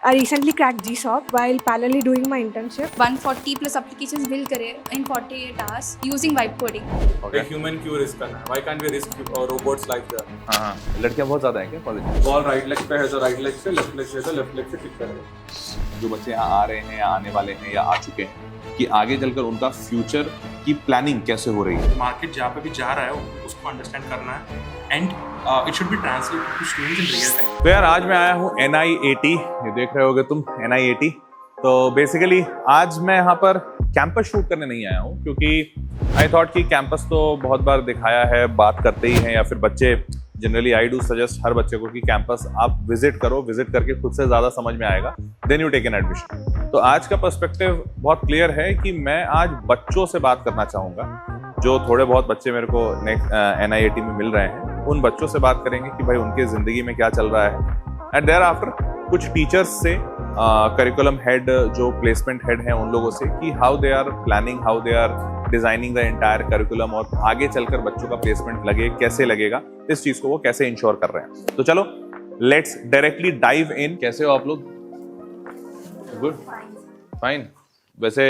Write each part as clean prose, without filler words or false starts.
I recently cracked GSOC while parallelly doing my internship. 140 plus applications build करे in 48 hours using vibe coding. Okay. Human क्यों risk करना है? Why can't we risk robots like that? हाँ, लड़कियां बहुत ज्यादा हैं क्या कॉलेज में? बॉल राइट लेग पे है तो राइट लेग से, लेफ्ट लेग से तो लेफ्ट लेग से किक करेगा। जो बच्चे यहाँ आ रहे हैं या आने वाले हैं या आ चुके हैं कि आगे चलकर उनका फ्यूचर की प्लानिंग कैसे हो रही है? मार्केट जहाँ पे भी जा रहा है उसको अंडरस्टैंड करना है and it should be translated to students in real time. तो यार आज मैं आया हूँ NIAT, ये देख रहे होगे तुम NIAT। तो बेसिकली आज मैं यहाँ पर कैंपस शूट करने नहीं आया हूँ क्योंकि आई थॉट कि कैंपस तो बहुत बार दिखाया है, बात करते ही हैं, या फिर बच्चे जनरली आई डू सजेस्ट हर बच्चे को कि कैंपस आप विजिट करो, विजिट करके खुद से ज़्यादा समझ में आएगा, then you take an admission. तो आज का पर्सपेक्टिव बहुत क्लियर है कि मैं आज बच्चों से बात करना चाहूँगा, जो थोड़े बहुत बच्चे मेरे को NIAT में मिल रहे हैं, उन बच्चों से बात करेंगे कि भाई उनके ज़िंदगी में क्या चल रहा है। एंड देयर आफ्टर कुछ टीचर्स से, करिकुलम हेड जो प्लेसमेंट हेड हैं उन लोगों से कि how they are planning, how they are designing the entire curriculum, और आगे चलकर बच्चों का प्लेसमेंट लगे कैसे लगेगा, इस चीज को वो कैसे इंश्योर कर रहे हैं। तो चलो लेट्स डायरेक्टली डाइव इन। कैसे हो आप लोग? Good, fine. वैसे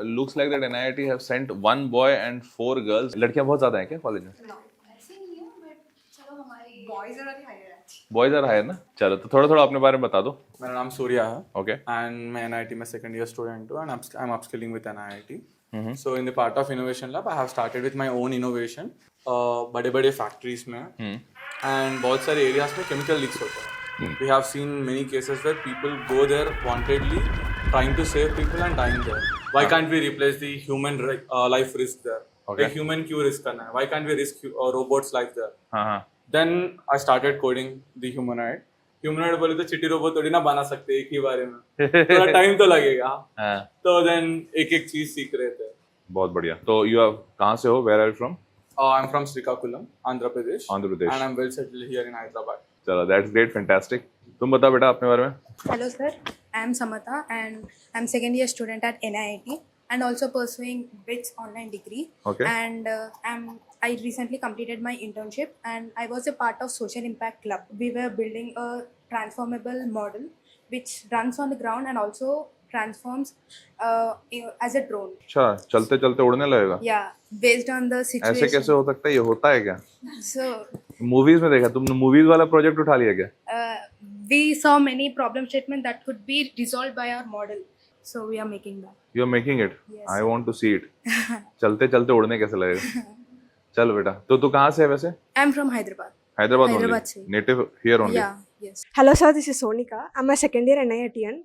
looks like that NIAT have sent 1 boy and 4 girls. लड़कियां बहुत ज्यादा हैं क्या कॉलेज में? बॉयज आर हायर ना। चलो तो थोड़ा थोड़ा अपने बारे में बता दो। मेरा नाम सूर्या है। ओके। एंड मैं NIT में सेकंड ईयर स्टूडेंट हूँ and I am upskilling with NIT. So in the part of innovation lab, I have started with my own innovation. बड़े बड़े फैक्ट्रीज में एंड बहुत सारे एरियाज में केमिकल लीक्स होते हैं. We have seen many cases where people go there wantedly, trying to save people and dying there. Why can't we replace the human life risk there? Okay. Human क्यों risk करना है? Why can't we risk robots like that? हाँ हाँ। Then I started coding the humanoid. Humanoid बोले तो चिट्टी robot थोड़ी ना बना सकते एक ही बारे में, थोड़ा टाइम तो लगेगा. हाँ। तो then एक एक चीज सीख रहे थे. बहुत बढ़िया। तो यू कहाँ से हो? Where are you from? I'm from Srikakulam, Andhra Pradesh. Andhra Pradesh. And I'm well settled here in Hyderabad. चलो दैट्स ग्रेट, फैंटास्टिक। तुम बताओ बेटा अपने बारे में। Hello sir, I am Samata and I'm second year student at NIAT and also pursuing BITS online degree. Okay. And I recently completed my internship and I was a part of Social Impact Club. We were building a transformable model which runs on the ground and also transforms as a drone. अच्छा, चलते चलते उड़ने लगेगा? Yeah, based on the situation. ऐसे कैसे हो सकता है? ये होता है क्या? So मूवीज में देखा तुमने? मूवीज वाला प्रोजेक्ट उठा लिया क्या? we saw many problem statements that could be resolved by our model. So we are making that. You are making it? Yes. I want to see it. चलते चलते उड़ने कैसे लगेगा? चल बेटा, तो तू कहाँ से है वैसे? I'm from Hyderabad. Hyderabad Hyderabad से। Only? Native here only? Yeah, yes. Hello sir, this is Sonika. I'm a second year NIATian.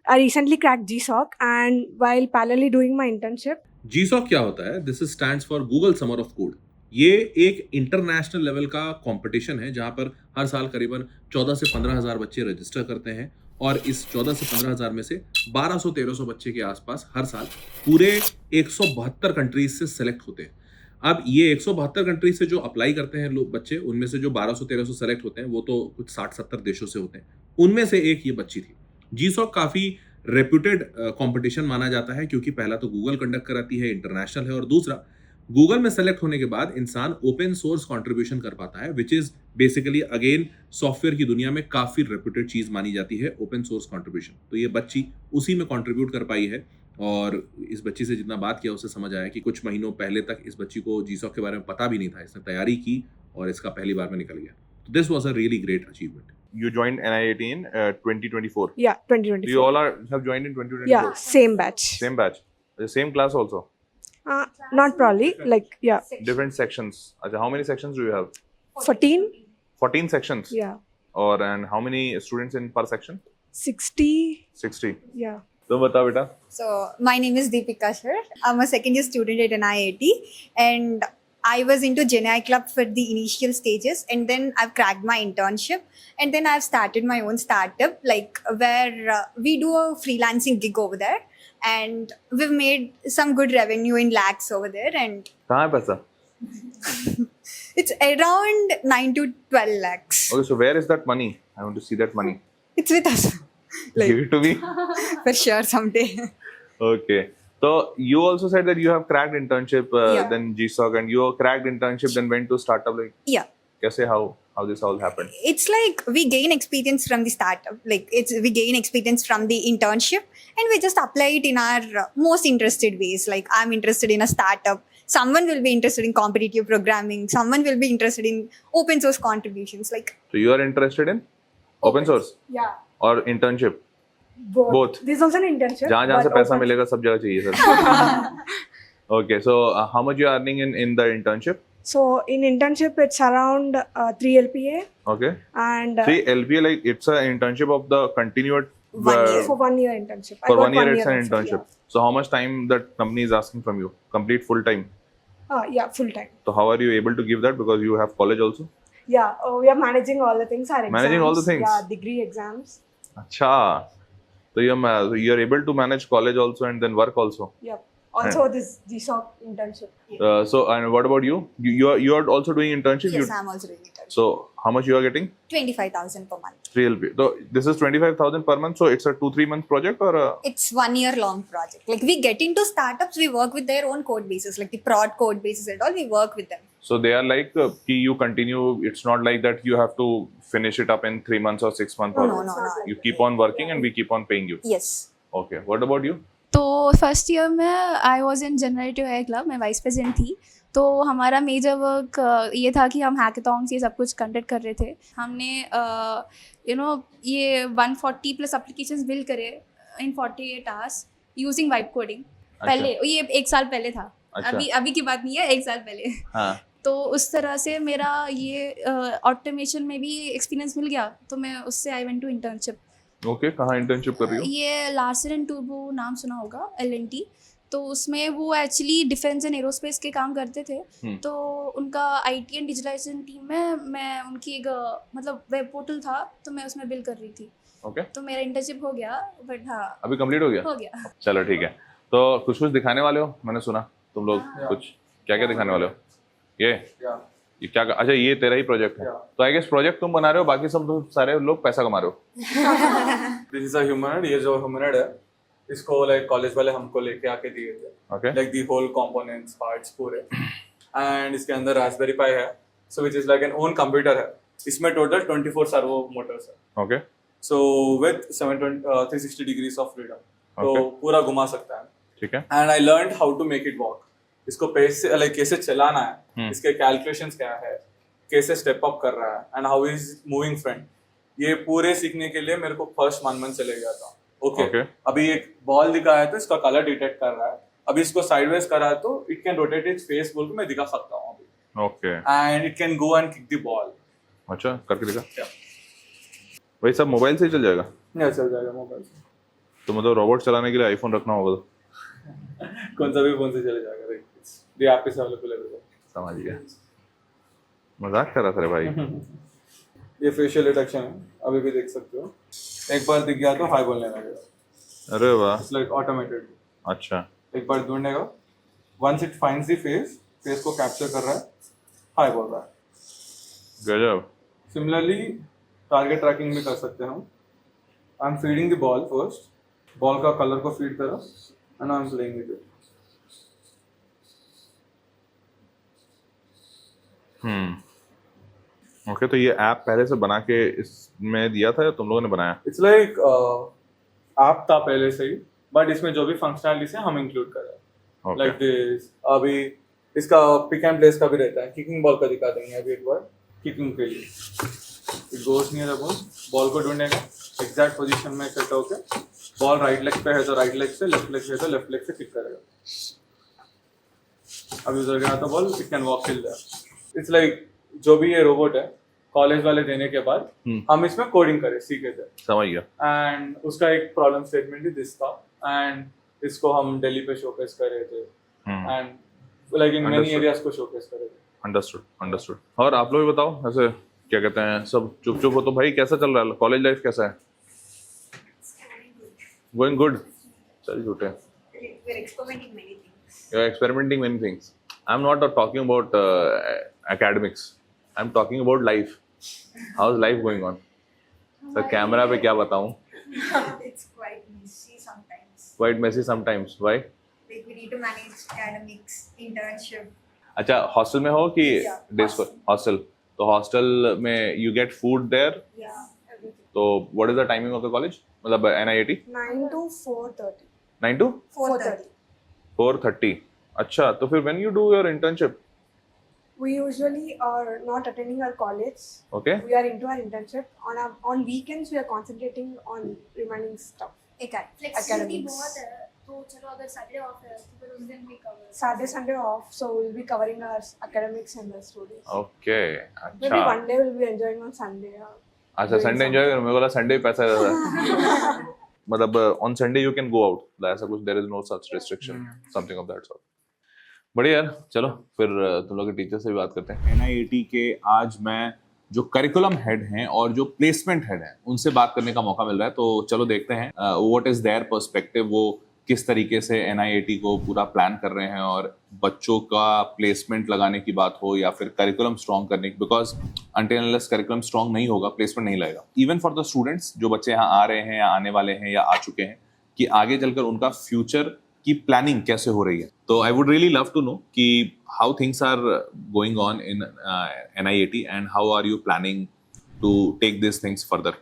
I recently cracked GSOC and while parallelly doing my internship. GSOC क्या होता है? This stands for Google summer of code. ये एक international level का competition है जहां पर हर साल करीबन 14 से 15 हज़ार बच्चे रजिस्टर करते हैं और इस 14 से 15 हज़ार में से 1200-1300 बच्चे के आसपास हर साल पूरे 172 कंट्रीज से सेलेक्ट होते हैं। अब ये 172 कंट्रीज से जो अप्लाई करते हैं लोग बच्चे, उनमें से जो 1200-1300 सेलेक्ट होते हैं वो तो कुछ 60-70 देशों से होते हैं। उनमें से एक ये बच्ची थी। GSOC काफ़ी रेप्यूटेड कंपटीशन माना जाता है क्योंकि पहला तो गूगल कंडक्ट कराती है, इंटरनेशनल है, और दूसरा गूगल में सेलेक्ट होने के बाद इंसान ओपन सोर्स कंट्रीब्यूशन कर पाता है, which is basically again software की दुनिया में काफ़ी रेप्यूटेड चीज़ मानी जाती है ओपन सोर्स कंट्रीब्यूशन। तो ये बच्ची उसी में कंट्रीब्यूट कर पाई है और इस बच्ची से जितना बात किया उससे समझ आया कि कुछ महीनों पहले तक इस बच्ची को GSOC के बारे में पता भी नहीं था। इसने तैयारी की और इसका पहली बार में निकल गया। तो this was a really great achievement. You joined NIAT in 2024. Yeah, 2024. You all have joined in 2024. Yeah, same batch. Same batch. The same class also. Not probably, like, yeah, Different sections. अच्छा, how many sections do you have? 14. 14 sections. Yeah, And how many students in per section? 60. 60. Yeah. तुम बताओ बेटा। So my name is Deepika sir. I'm a second year student at NIAT and I was into Gen I Club for the initial stages and then I've cracked my internship and then I've started my own startup like where we do a freelancing gig over there and we've made some good revenue in lakhs over there and कहाँ है पैसा? it's around 9 to 12 lakhs. Okay, so where is that money? I want to see that money. It's with us. Give it to me. For sure someday. Okay. So you also said that you have cracked internship, Yeah. then GSOC, and you cracked internship, then went to startup. Like Yeah. कैसे? How? how this all happened? It's like we gain experience from the startup, like we gain experience from the internship, and we just apply it in our most interested ways. Like I'm interested in a startup, someone will be interested in competitive programming, someone will be interested in open source contributions. Like So you are interested in open source Yeah, or internship? both. Both. This is also an internship. जहाँ जहाँ से but पैसा open- मिलेगा सब जगह चाहिए sir. Okay, so how much you are earning in the internship? So in internship, it's around 3 LPA, Okay, and 3 LPA, like it's an internship of the continued 1 year. for 1 year internship. I for got 1 year it's an also, internship. So how much time that company is asking from you? Complete full time. Yeah, full time. So how are you able to give that because you have college also? Yeah, we are managing all the things. Our exams. Managing all the things? Yeah, degree exams. Acha. So you're able to manage college also and then work also. Yep. Also, this GSOC internship. So and what about you? You are also doing internship. yes, I'm also doing internship. So how much you are getting? 25,000 per month. 3 LP. So this is 25,000 per month. So it's a 2-3 month project or It's 1 year long project. Like we get into startups, we work with their own code bases, like the prod code bases and all. We work with them. so they are like you continue. It's not like that you have to finish it up in 3 months or 6 months. No, or no, no. You keep on working and we keep on paying you. Yes. Okay. What about you? तो first year में I was in generative AI club, मैं vice president थी. तो हमारा major work ये था कि हम हैकाथॉन्स ये सब कुछ कंडक्ट कर रहे थे. हमने ये 140 प्लस एप्लीकेशंस बिल्ड करे इन 48 आवर्स यूजिंग वाइब कोडिंग. पहले ये 1 साल पहले था. अच्छा. अभी की बात नहीं है, 1 साल पहले. हाँ. तो उस तरह से मेरा ये ऑटोमेशन में भी एक्सपीरियंस मिल गया. तो मैं उससे I went to internship. Okay. कहाँ इंटर्नशिप कर रही हो? ये लार्सन एंड टूबो नाम सुना होगा, LNT. तो उसमें वो एक्चुअली डिफेंस एंड एरोस्पेस के काम करते थे. तो उनका IT एंड डिजिटलाइजेशन टीम में मैं उनकी एक मतलब वेब पोर्टल था, तो मैं उसमें बिल्ड कर रही थी. ओके. तो मेरा इंटर्नशिप हो गया. बट हाँ, अभी कंप्लीट हो गया? हो गया. चलो ठीक है. तो कुछ दिखाने वाले हो? मैंने सुना तुम लोग कुछ क्या क्या दिखाने वाले हो? ये क्या? अच्छा, ये तेरा ही प्रोजेक्ट है. तो आई गेस प्रोजेक्ट तुम बना रहे हो, बाकी सब सारे लोग पैसा कमा रहे हो. This is a humanoid. ये जो ह्यूमनॉइड है, इसको लाइक कॉलेज वाले हमको लेके आके दिए थे. Okay. Like the whole components, parts पूरे. एंड इसके अंदर रास्पबेरी पाई है, so which is like an own computer है. इसमें टोटल 24 सर्वो मोटर्स है. Okay. So with 360 degrees of freedom, तो पूरा घुमा सकता है. ठीक है. And I learn how to make it work. इसको पैसे लाइक कैसे चलाना है, इसके कैलकुलेशंस क्या है, कैसे स्टेप अप कर रहा है, and how is moving front. ये पूरे सीखने के लिए मेरे को फर्स्ट 1 मंथ चले गया था. ओके. अभी एक बॉल दिखा है तो इसका कलर डिटेक्ट कर रहा है. अभी इसको साइडवेज करा है तो it can rotate its face बोल के मैं दिखा सकता हूँ अभी. Okay. And it can go and kick the ball. अच्छा, करके दिखा. वही सब मोबाइल से ही चल जाएगा? चल जाएगा मोबाइल से. तो मतलब रोबोट चलाने के लिए आईफोन रखना होगा तो कौन सा भी फोन से चले जाएगा. दी ऐप इज अवेलेबल है. समझ गया. मजाक कर रहा था रे भाई. ये फेशियल डिटेक्शन है, अभी भी देख सकते हो. एक बार दिख गया तो हाई बोलने लगेगा. अरे वाह. It's like automated. अच्छा. एक बार ढूंढेगा, once it finds the face को कैप्चर कर रहा है, हाई बोल रहा है. गजब. सिमिलरली टारगेट ट्रैकिंग भी कर सकते हैं हम. I am feeding the ball first. Ball का कलर को फीड करो and I am playing with it. Okay. तो ये ऐप पहले से बना के इसमें दिया था या तुम लोगों ने बनाया? इट्स लाइक ऐप था पहले से ही, बट इसमें जो भी फंक्शनलिटीज है हम इंक्लूड कर रहे हैं. Like this. अभी इसका पिक एंड प्लेस का भी रहता है. किकिंग बॉल का दिखा देंगे अभी एक बार. किकिंग के लिए it goes near the ball. Ball को ढूंढेगा, एग्जैक्ट पोजीशन में सेट होके, बॉल राइट लेग पे है तो राइट लेग से, लेफ्ट लेग पे है तो लेफ्ट लेग से किक करेगा. अभी उधर गया तो ball, it can walk till there. It's like जो भी ये रोबोट है, कॉलेज वाले देने के बाद हम इसमें कोडिंग करे सीखे थे. समझ गया. एंड उसका एक प्रॉब्लम स्टेटमेंट ही दिस था. एंड इसको हम दिल्ली पे शोकेस कर रहे थे. And like in many areas को शोकेस कर रहे थे. अंडरस्टूड. और आप लोग भी बताओ, ऐसे क्या कहते हैं, सब चुप हो तो भाई कैसा चल रहा है? कॉलेज लाइफ कैसा है? Going good. चल झूठे. We're experimenting many things. You're experimenting many things. I'm not talking about academics. I'm talking about life. How's life going on? So camera पे क्या बताऊँ? It's quite messy sometimes. Quite messy sometimes. Why? Like we need to manage academics, internship. अच्छा, hostel में हो कि Yeah, day school? Hostel. तो hostel में you get food there. Yeah, everything. तो what is the timing of the college? मतलब NIAT 9 to 4:30. 9 to 4:30. 4:30. अच्छा, तो फिर when you do your internship? We usually are not attending our college. Okay. We are into our internship. On weekends, we are concentrating on remaining stuff. Flexibility Academics. बहुत है तो चलो अगर Saturday of है तो फिर उस दिन भी cover Saturday, Sunday off, so we'll be covering our academics and the studies. Okay. Maybe अच्छा. one day we'll be enjoying on Sunday. अच्छा, संडे एंजॉय करो. मेरे को लगा संडे पैसा है. मतलब on Sunday you can go out. ऐसा कुछ there is no such restriction, something of that sort. बढ़िया यार. चलो फिर तुम लोग के टीचर से भी बात करते हैं. NIAT के आज मैं जो करिकुलम हेड हैं और जो प्लेसमेंट हेड हैं उनसे बात करने का मौका मिल रहा है. तो चलो देखते हैं व्हाट इज देयर पर्सपेक्टिव. वो किस तरीके से NIAT को पूरा प्लान कर रहे हैं और बच्चों का प्लेसमेंट लगाने की बात हो या फिर करिकुलम स्ट्रॉन्ग करने की. Because until unless curriculum strong नहीं होगा प्लेसमेंट नहीं लगेगा. इवन फॉर द स्टूडेंट्स जो बच्चे यहाँ आ रहे हैं या आने वाले हैं या आ चुके हैं कि आगे चलकर उनका फ्यूचर की प्लानिंग कैसे हो रही है. तो I would really love to know कि how things are going on in NIAT and how are you planning to take this things further.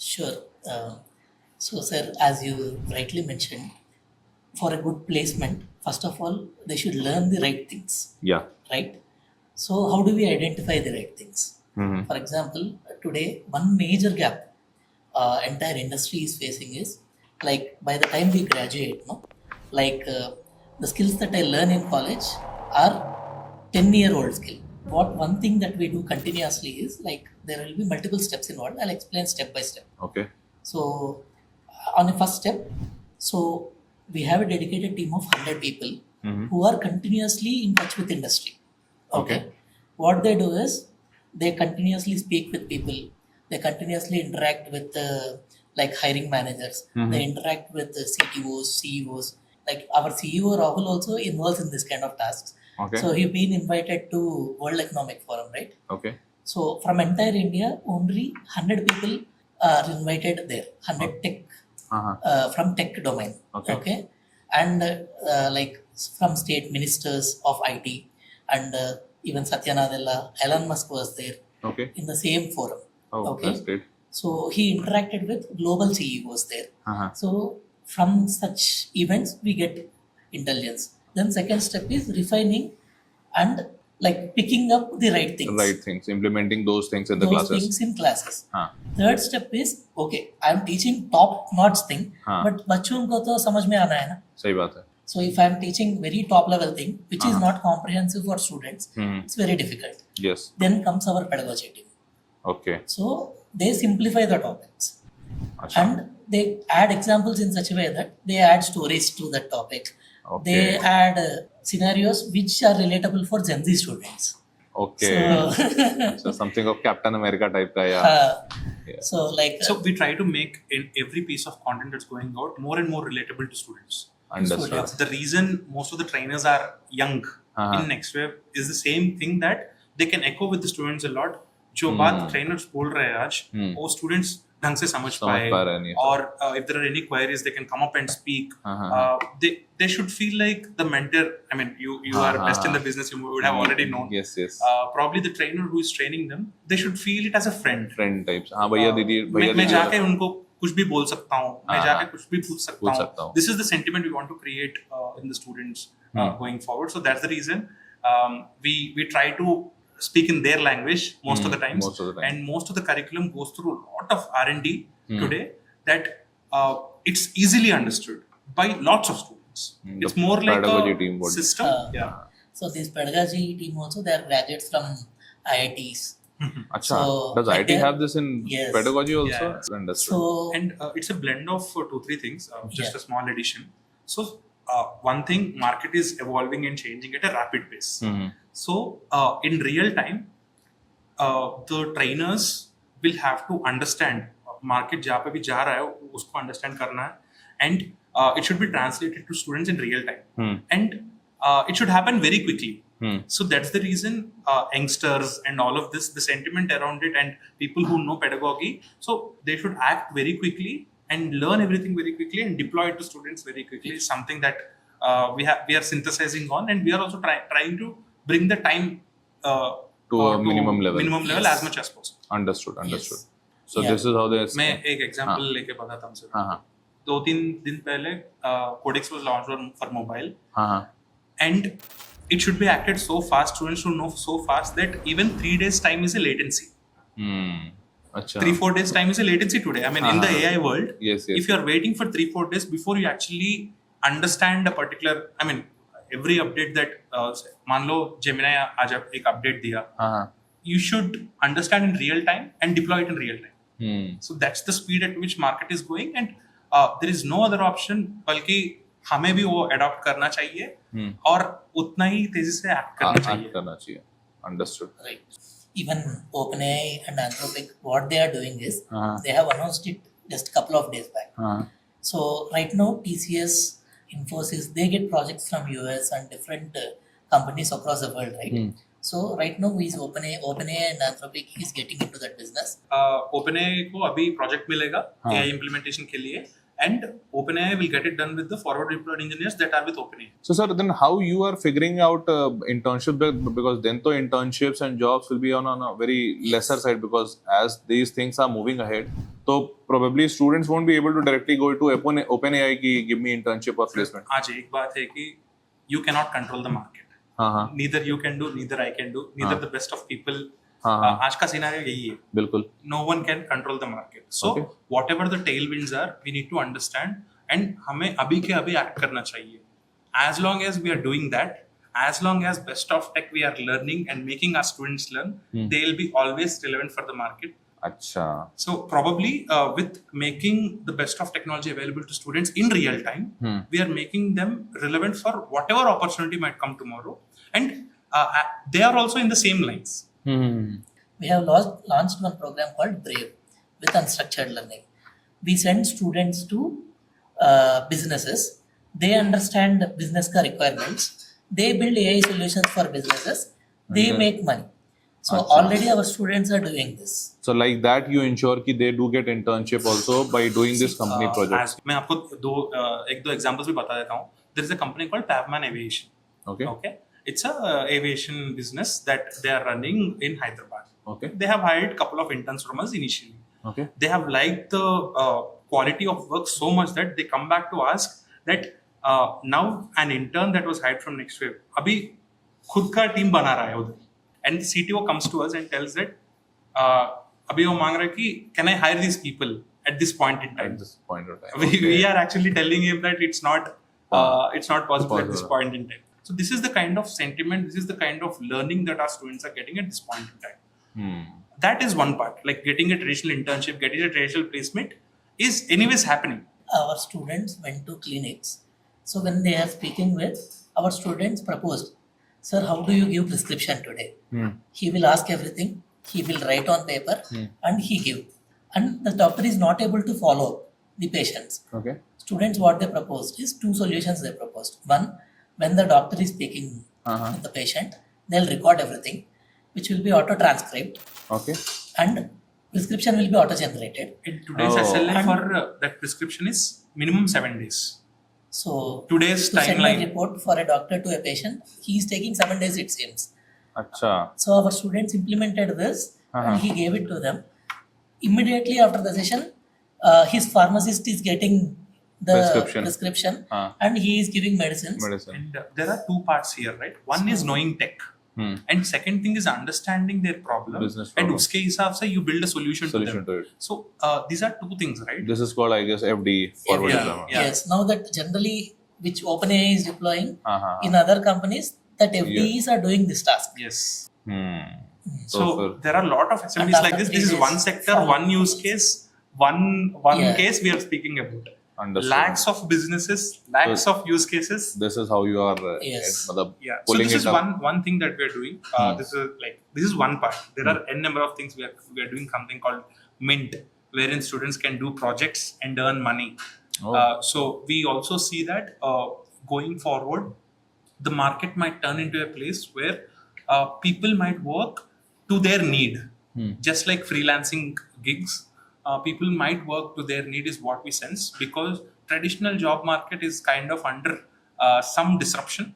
Sure. So, sir, as you rightly mentioned, for a good placement, first of all, they should learn the right things, या. right? So, how do we identify the right things? For example, today, one major gap entire industry is facing is like by the time we graduate, no, like the skills that I learn in college are 10-year-old skill. What one thing that we do continuously is like there will be multiple steps involved. I'll explain step by step. Okay. So, on the first step, so we have a dedicated team of 100 people who are continuously in touch with industry. Okay. What they do is they continuously speak with people. They continuously interact with like hiring managers. They interact with the CTOs, CEOs. Like our CEO Rahul also involves in this kind of tasks. Okay. So he's been invited to World Economic Forum, right? Okay. So from entire India, only 100 people are invited there. 100 tech from tech domain. Okay. And like from state ministers of IT and even Satya Nadella, Elon Musk was there Okay. in the same forum. Oh, Okay. that's great. So he interacted with global CEOs there. So from such events we get intelligence. Then second step is refining and like picking up the right things. Right things, implementing those things in the Those classes. things in classes. हाँ. Third step is okay, I am teaching top notch thing, हाँ. but बच्चों को तो समझ में आना है ना. सही बात है. So if I am teaching very top level thing which is not comprehensive for students, it's very difficult. Yes. Then comes our pedagogy team. Okay. So they simplify the topics. अच्छा. And they add examples in such a way that they add stories to that topic. Okay. They add scenarios which are relatable for Gen Z students. Okay. So, So something of Captain America type का या. so like So we try to make in every piece of content that's going out more and more relatable to students. Understood. The reason most of the trainers are young in NextWave is the same thing that they can echo with the students a lot. जो बात trainers बोल रहे हैं आज, वो students ढंग से समझ पा रहे नहीं. or if there are any queries they can come up and speak. They should feel like the mentor. I mean, you are best in the business, you would have already known. Yes, yes. Probably the trainer who is training them, they should feel it as a friend. Friend types. हाँ भैया दीदी भैया मैं दीदी. जाके उनको कुछ भी बोल सकता हूँ, मैं जाके कुछ भी पूछ सकता सकता हूँ. This is the sentiment we want to create in the students going forward. So that's the reason we try to speak in their language most of the times. Most of the time. And most of the curriculum goes through a lot of R&D today that it's easily understood by lots of students. It's more like pedagogy a team would- system. Yeah. So this pedagogy team also, they are graduates from IITs. अच्छा. So, Does like IT they- have this in Yes. pedagogy also? Yeah. Understood. So And it's a blend of 2-3 things, just Yeah. a small addition. So one thing, market is evolving and changing at a rapid pace. So in real time, the trainers will have to understand market जहाँ पे भी जा रहा है उसको understand करना है, and it should be translated to students in real time, and it should happen very quickly. So that's the reason youngsters and all of this, the sentiment around it, and people who know pedagogy, so they should act very quickly and learn everything very quickly and deploy it to students very quickly. Is something that we are synthesizing on, and we are also trying to bring the time to a minimum level. Minimum level Yes. as much as possible. Understood. Understood. Yes. So Yeah. this is how they. मैं एक example लेके बताता हूँ sir. हाँ हाँ 2-3 दिन पहले Codex was launched for mobile, हाँ हाँ. and it should be acted so fast. Students should know so fast that even 3 days time is a latency. अच्छा. 3-4 days time is a latency today. I mean, in the AI world, Yes, yes. if you are waiting for 3-4 days before you actually understand a particular, I mean, every update that मान लो Gemini आज एक update दिया, हाँ हाँ. you should understand in real time and deploy it in real time. So that's the speed at which market is going, and there is no other option. बल्कि हमें भी वो adopt करना चाहिए और उतना ही तेजी से act करना Act चाहिए. करना चाहिए. Understood. Right. Even OpenAI and Anthropic, what they are doing is they have announced it just a couple of days back. So right now, TCS, Infosys, they get projects from US and different companies across the world, right? So right now, is OpenAI and Anthropic is getting into that business. OpenAI को अभी project मिलेगा AI implementation के लिए, and OpenAI will get it done with the forward deployed engineers that are with OpenAI. So sir, then how you are figuring out internship, because then to internships and jobs will be on a very lesser side, because as these things are moving ahead, so probably students won't be able to directly go to OpenAI ki give me internship or placement. आज एक बात है कि you cannot control the market. हाँ. Neither you can do, neither I can do, neither the best of people. हाँ. आज का scenario यही है. बिल्कुल. No one can control the market. So Okay. whatever the tailwinds are, we need to understand, and हमें अभी के अभी act करना चाहिए. As long as we are doing that, as long as best of tech we are learning and making our students learn, they will be always relevant for the market. अच्छा. So probably with making the best of technology available to students in real time, we are making them relevant for whatever opportunity might come tomorrow, and they are also in the same lines. We have launched one program called Brave with unstructured learning. We send students to businesses. They understand business ka requirements. They build AI solutions for businesses. They make money. So already our students are doing this. So like that you ensure कि they do get internship also by doing this company projects. मैं आपको एक दो examples भी बता देता हूँ. There is a company called Pavman Aviation. Okay. It's a aviation business that they are running in Hyderabad. Okay. They have hired a couple of interns from us initially. Okay. They have liked the quality of work so much that they come back to ask that now an intern that was hired from NextWave अभी खुद का team बना रहा है उधर, and the CTO comes to us and tells that अभी वो मांग रहा है कि can I hire these people at this point in time? At this point of time. We are actually telling him that it's not possible at this point in time. So this is the kind of sentiment, this is the kind of learning that our students are getting at this point in time. That is one part, like getting a traditional internship, getting a traditional placement is anyways happening. Our students went to clinics. So when they are speaking with, our students proposed, sir, how do you give prescription today? He will ask everything, he will write on paper and he give. And the doctor is not able to follow the patients. Okay. Students, what they proposed is 2 solutions they proposed. One, when the doctor is speaking with the patient, they'll record everything, which will be auto-transcribed. Okay. And prescription will be auto-generated. And today's SLA for that prescription is minimum 7 days. So Today's to send timeline. a report for a doctor to a patient, he is taking 7 days, it seems. अच्छा. So our students implemented this and he gave it to them. Immediately after the session, his pharmacist is getting the prescription and he is giving medicines. And there are 2 parts here, right? One is knowing tech. And second thing is understanding their problem. Business And problem. उसके हिसाब से you build a solution to them. To it. So these are 2 things, right? This is called, I guess, FD, forward Yeah. deployment. Yeah. Yes, now that generally which OpenAI is deploying in other companies, that FDEs are doing this task. Yes. So, So there are a lot of assemblies And like this. after This is 3 one days, sector, one use case, one Yeah. case we are speaking about. Understood. Lakhs of businesses, lakhs of use cases. This is how you are Yes. मतलब Yeah. So pulling this it is up. one thing that we are doing. This is one part. There are n number of things we are doing something called Mint, wherein students can do projects and earn money. So we also see that going forward, the market might turn into a place where people might work to their need, just like freelancing gigs. People might work to their need is what we sense, because traditional job market is kind of under some disruption.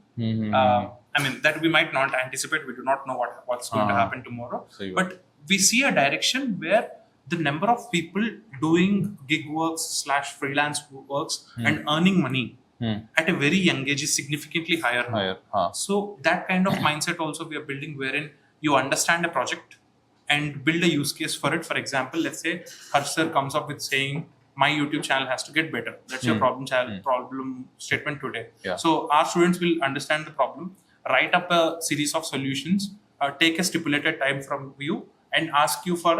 I mean, that we might not anticipate. We do not know what's going to happen tomorrow. सही बात. But we see a direction where the number of people doing gig works / freelance works and earning money at a very young age is significantly higher now. Higher, हाँ. So that kind of mindset also we are building, wherein you understand a project and build a use case for it. For example, let's say Harsh sir comes up with saying, my YouTube channel has to get better. That's your problem statement today. Yeah. So our students will understand the problem, write up a series of solutions, take a stipulated time from you, and ask you for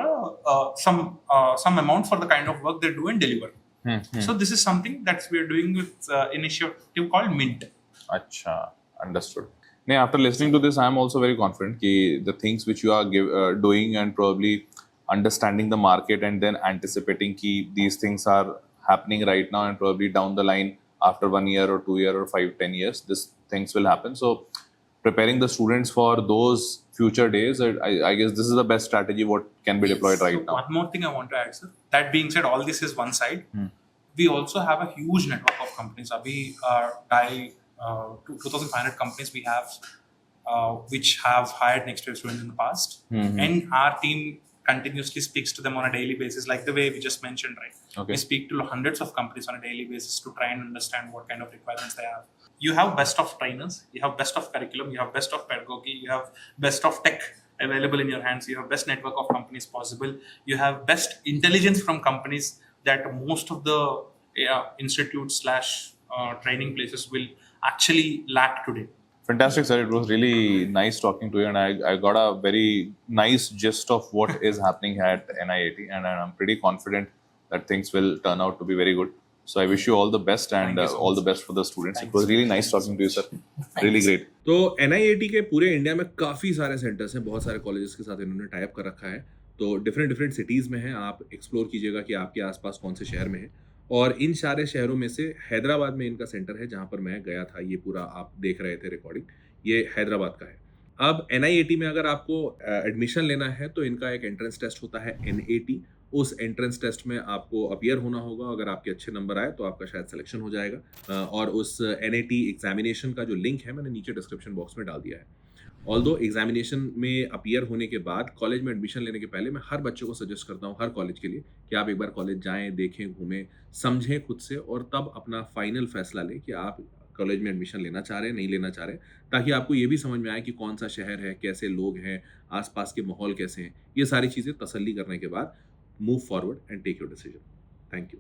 some amount for the kind of work they do and deliver. So this is something that we are doing with initiative called Mint. अच्छा, understood. Nee, after listening to this, I am also very confident कि the things which you are doing and probably understanding the market and then anticipating कि these things are happening right now and probably down the line after 1 year or 2 year or 5-10 years, these things will happen. So preparing the students for those future days, I guess this is the best strategy what can be deployed right So now. one more thing I want to add, sir. That being said, all this is one side. We also have a huge network of companies. Abhi, 2,500 companies we have, which have hired next year students in the past, and our team continuously speaks to them on a daily basis, like the way we just mentioned, right? Okay. We speak to hundreds of companies on a daily basis to try and understand what kind of requirements they have. You have best of trainers, you have best of curriculum, you have best of pedagogy, you have best of tech available in your hands, you have best network of companies possible, you have best intelligence from companies that most of the institutes / training places will actually lack today. Fantastic, sir. It was really nice talking to you, and I got a very nice gist of what is happening at NIAT, and I'm pretty confident that things will turn out to be very good. So I wish you all the best and all the best for the students. It was really nice talking to you, sir. Really great. तो NIAT के पूरे India में काफ़ी सारे centres हैं, बहुत सारे colleges के साथ इन्होंने टाइप कर रखा है. तो डिफरेंट सिटीज़ में हैं, आप एक्सप्लोर कीजिएगा कि आपके आसपास कौन से शहर में है. और इन सारे शहरों में से हैदराबाद में इनका सेंटर है, जहाँ पर मैं गया था. ये पूरा आप देख रहे थे रिकॉर्डिंग, ये हैदराबाद का है. अब NIAT में अगर आपको एडमिशन लेना है तो इनका एक एंट्रेंस टेस्ट होता है NAT. उस एंट्रेंस टेस्ट में आपको अपीयर होना होगा. अगर आपके अच्छे नंबर आए तो आपका शायद सिलेक्शन हो जाएगा. और उस NAT एग्जामिनेशन का जो लिंक है मैंने नीचे डिस्क्रिप्शन बॉक्स में डाल दिया है. ऑल्दो एग्जामिनेशन में अपीयर होने के बाद कॉलेज में एडमिशन लेने के पहले मैं हर बच्चे को सजेस्ट करता हूँ, हर कॉलेज के लिए, कि आप एक बार कॉलेज जाएं, देखें, घूमें, समझें खुद से, और तब अपना फाइनल फैसला लें कि आप कॉलेज में एडमिशन लेना चाह रहे हैं, नहीं लेना चाह रहे, ताकि आपको ये भी समझ में आए कि कौन सा शहर है, कैसे लोग हैं, आसपास के माहौल कैसे हैं. ये सारी चीज़ें तसल्ली करने के बाद move forward and take your decision. Thank you.